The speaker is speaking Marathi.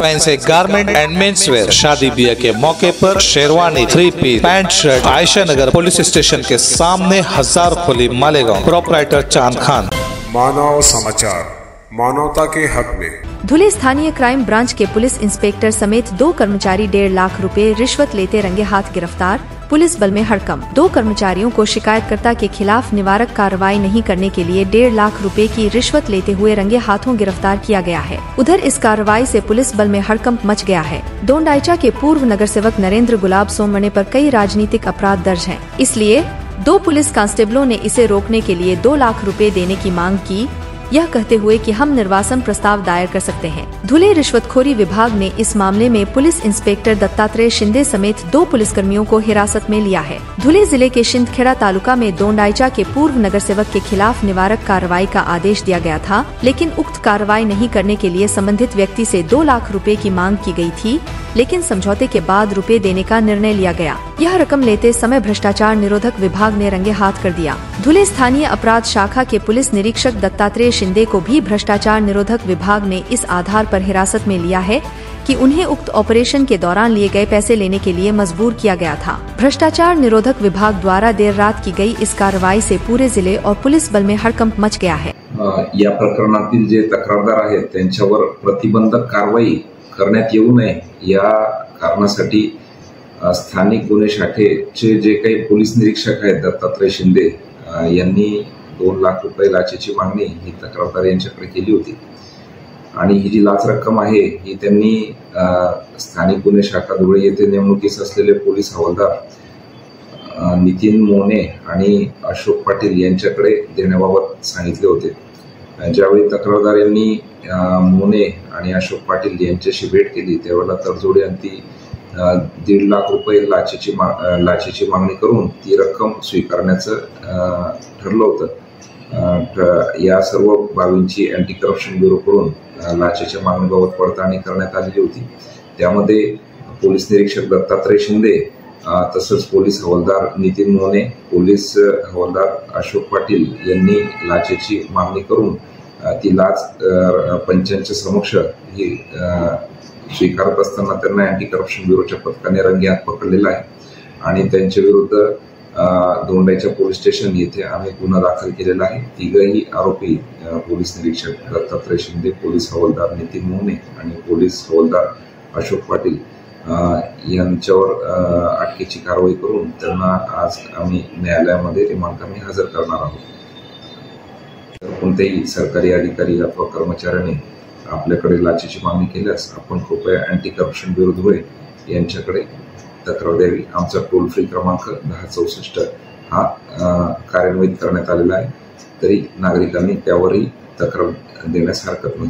Fancy garment and men's wear, शादी ब्याह के मौके पर sherwani, 3 piece, pant shirt. Ayesha Nagar police station के सामने, 1000 खुली, मालेगांव। प्रोपराइटर चांद खान। मानव समाचार, मानवता के हक में। धुले स्थानीय क्राइम ब्रांच के पुलिस इंस्पेक्टर समेत 2 कर्मचारी 1.5 लाख रुपए रिश्वत लेते रंगे हाथ गिरफ्तार। पुलिस बल में हड़कंप। 2 कर्मचारियों को शिकायतकर्ता के खिलाफ निवारक कार्रवाई नहीं करने के लिए 1.5 लाख रुपए की रिश्वत लेते हुए रंगे हाथों गिरफ्तार किया गया है। उधर इस कार्रवाई से पुलिस बल में हड़कंप मच गया है। दोंडाईचा के पूर्व नगर सेवक नरेंद्र गुलाब सोमवणे पर कई राजनीतिक अपराध दर्ज हैं। इसलिए 2 पुलिस कांस्टेबलों ने इसे रोकने के लिए 2 लाख रुपए देने की मांग की, यह कहते हुए कि हम निर्वासन प्रस्ताव दायर कर सकते हैं। धुले रिश्वतखोरी विभाग ने इस मामले में पुलिस इंस्पेक्टर दत्तात्रेय शिंदे समेत 2 पुलिसकर्मियों को हिरासत में लिया है। धुले जिले के शिंदखेड़ा तालुका में दोंडाईचा के पूर्व नगर सेवक के खिलाफ निवारक कार्रवाई का आदेश दिया गया था, लेकिन उक्त कार्रवाई नहीं करने के लिए संबंधित व्यक्ति से 2 लाख रुपए की मांग की गई थी, लेकिन समझौते के बाद रुपए देने का निर्णय लिया गया। यह रकम लेते समय भ्रष्टाचार निरोधक विभाग ने रंगे हाथ कर दिया। धुले स्थानीय अपराध शाखा के पुलिस निरीक्षक दत्तात्रेय शिंदे को भी भ्रष्टाचार निरोधक विभाग ने इस आधार पर हिरासत में लिया है कि उन्हें उक्त ऑपरेशन के दौरान लिए गए पैसे लेने के लिए मजबूर किया गया था। भ्रष्टाचार निरोधक विभाग द्वारा देर रात की गई इस कार्रवाई से पूरे जिले और पुलिस बल में हड़कंप मच गया है। या प्रकरणातील जे तक्रारदार आहेत त्यांच्यावर प्रतिबंधक कारवाई करण्यात येऊ नये या कारणासाठी स्थानिक गुन्हे शाखेचे जे काही पोलीस निरीक्षक आहेत दत्तात्रय शिंदे यांनी 2 लाख रुपये लाचेची मागणी ही तक्रारदार यांच्याकडे केली होती आणि ही जी लाच रक्कम आहे ही त्यांनी स्थानिक गुन्हे शाखा धुळे येथे नेमणुकीस असलेले पोलीस हवालदार नितीन मोने आणि अशोक पाटील यांच्याकडे देण्याबाबत सांगितले होते। ज्यावेळी तक्रारदार यांनी मोने आणि अशोक पाटील यांच्याशी भेट केली त्यावेळेला तडजोडी अंती 1.5 लाख रुपये लाचेची मागणी करून ती रक्कम स्वीकारण्याचं ठरलं होतं। या सर्व बाबींची अँटी करप्शन ब्युरोकडून लाचेच्या मागणीबाबत पडताळणी करण्यात आलेली होती। त्यामध्ये पोलीस निरीक्षक दत्तात्रय शिंदे तसंच पोलीस हवालदार नितीन मोने, पोलीस हवालदार अशोक पाटील यांनी लाचेची मागणी करून ती लाच पंचांच्या समक्ष ही स्वीकारत असताना त्यांना अँटी करप्शन ब्युरोच्या पथकाने रंगेहात पकडलेला आहे आणि त्यांच्या विरुद्ध दोंडाईचा पोलीस स्टेशन येथे आम्ही गुन्हा दाखल केलेला आहे। तिघही आरोपी पोलीस निरीक्षक दत्तात्रय शिंदे, पोलीस हवालदार नितीन मोने आणि पोलीस हवालदार अशोक पाटील यांच्यावर अटकेची कारवाई करून त्यांना आज आम्ही न्यायालयामध्ये रिमांडकामी हजर करणार आहोत। कोणत्याही सरकारी अधिकारी अथवा कर्मचाऱ्याने आपल्याकडे लाचेची मागणी केल्यास आपण कृपया अँटी करप्शन ब्युरो धुळे यांच्याकडे तक्रार द्यावी। आमचा टोल फ्री क्रमांक 1064 हा कार्यान्वित करण्यात आलेला आहे, तरी नागरिकांनी त्यावरही तक्रार देण्यास हरकत नाही।